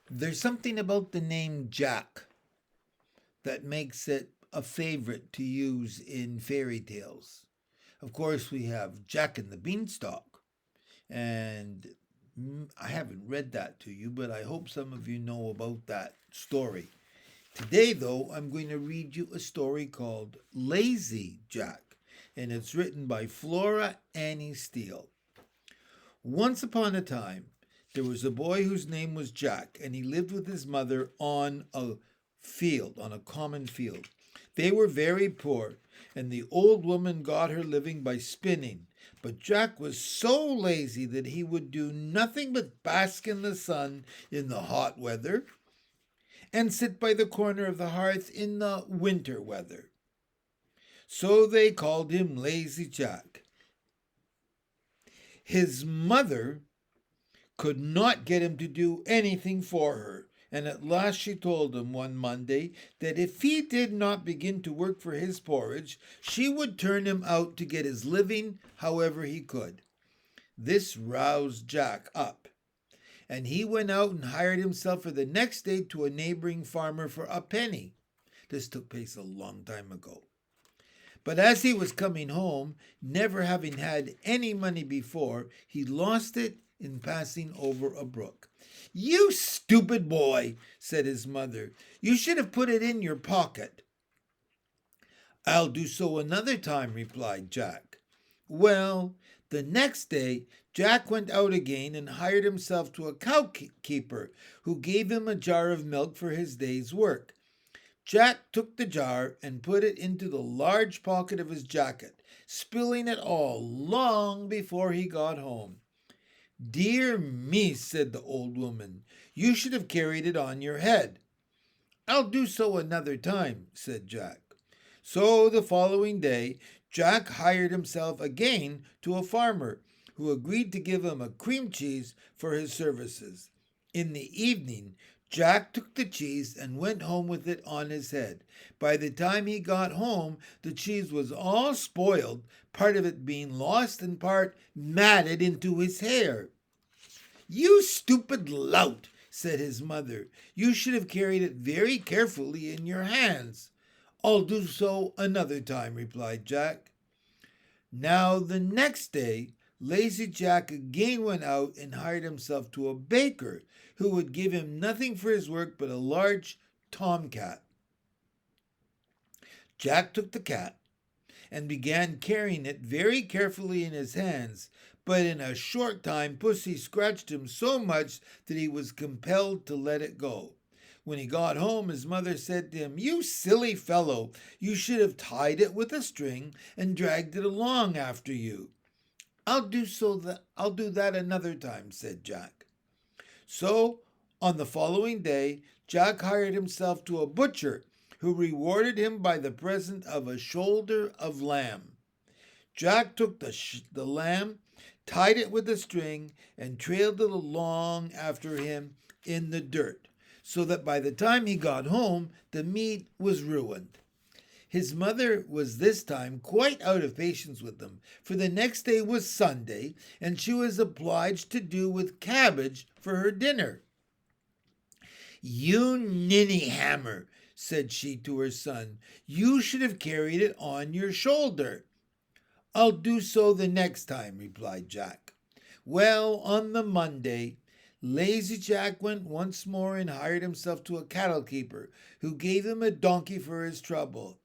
There's something about the name Jack that makes it a favorite to use in fairy tales. Of course, we have Jack and the Beanstalk, and I haven't read that to you, but I hope some of you know about that story. Today, though, I'm going to read you a story called Lazy Jack, and it's written by Flora Annie Steele. Once upon a time, there was a boy whose name was Jack, and he lived with his mother on a field, on a common field. They were very poor, and the old woman got her living by spinning. But Jack was so lazy that he would do nothing but bask in the sun in the hot weather and sit by the corner of the hearth in the winter weather. So they called him Lazy Jack. His mother could not get him to do anything for her, and at last she told him one Monday that if he did not begin to work for his porridge, she would turn him out to get his living however he could. This roused Jack up, and he went out and hired himself for the next day to a neighboring farmer for a penny. This took place a long time ago. But as he was coming home, never having had any money before, he lost it in passing over a brook. "You stupid boy," said his mother. "You should have put it in your pocket." "I'll do so another time," replied Jack. Well, the next day, Jack went out again and hired himself to a cowkeeper who gave him a jar of milk for his day's work. Jack took the jar and put it into the large pocket of his jacket, spilling it all long before he got home. "Dear me," said the old woman, "you should have carried it on your head." "I'll do so another time," said Jack. So the following day, Jack hired himself again to a farmer who agreed to give him a cream cheese for his services. In the evening, Jack took the cheese and went home with it on his head. By the time he got home, the cheese was all spoiled, part of it being lost and part matted into his hair. "You stupid lout," said his mother. "You should have carried it very carefully in your hands." "I'll do so another time," replied Jack. Now the next day, Lazy Jack again went out and hired himself to a baker who would give him nothing for his work but a large tomcat. Jack took the cat and began carrying it very carefully in his hands, but in a short time Pussy scratched him so much that he was compelled to let it go. When he got home, his mother said to him, "You silly fellow, you should have tied it with a string and dragged it along after you." I'll do that another time," said Jack. So on the following day, Jack hired himself to a butcher who rewarded him by the present of a shoulder of lamb. Jack took the lamb, tied it with a string, and trailed it along after him in the dirt, so that by the time he got home, the meat was ruined. His mother was this time quite out of patience with him, for the next day was Sunday, and she was obliged to do with cabbage for her dinner. "You ninny hammer," said she to her son, "you should have carried it on your shoulder." "I'll do so the next time," replied Jack. Well, on the Monday, Lazy Jack went once more and hired himself to a cattle keeper, who gave him a donkey for his trouble.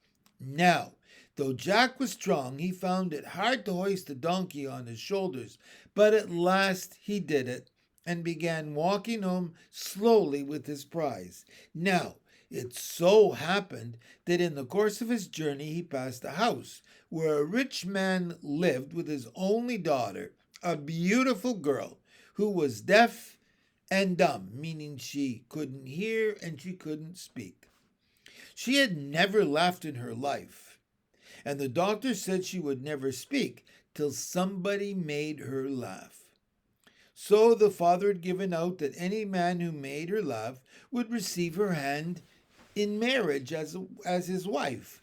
Now, though Jack was strong, he found it hard to hoist the donkey on his shoulders, but at last he did it, and began walking home slowly with his prize. Now, it so happened that in the course of his journey he passed a house where a rich man lived with his only daughter, a beautiful girl, who was deaf and dumb, meaning she couldn't hear and she couldn't speak. She had never laughed in her life, and the doctor said she would never speak till somebody made her laugh. So the father had given out that any man who made her laugh would receive her hand in marriage as his wife.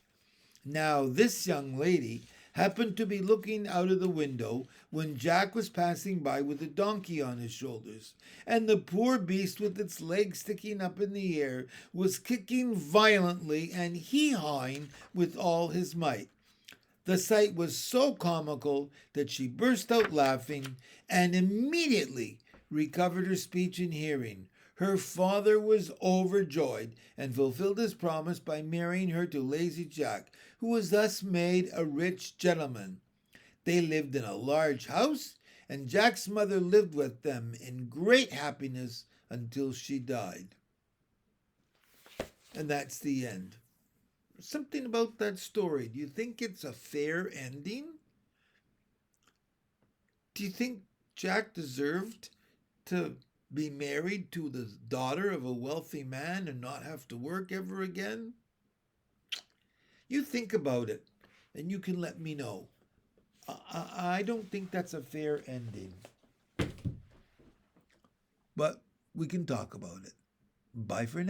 Now this young lady happened to be looking out of the window when Jack was passing by with a donkey on his shoulders, and the poor beast with its legs sticking up in the air was kicking violently and hee-hawing with all his might. The sight was so comical that she burst out laughing and immediately recovered her speech and hearing. Her father was overjoyed and fulfilled his promise by marrying her to Lazy Jack, who was thus made a rich gentleman. They lived in a large house, and Jack's mother lived with them in great happiness until she died. And that's the end. Something about that story. Do you think it's a fair ending? Do you think Jack deserved to be married to the daughter of a wealthy man and not have to work ever again? You think about it and you can let me know. I don't think that's a fair ending. But we can talk about it. Bye for now.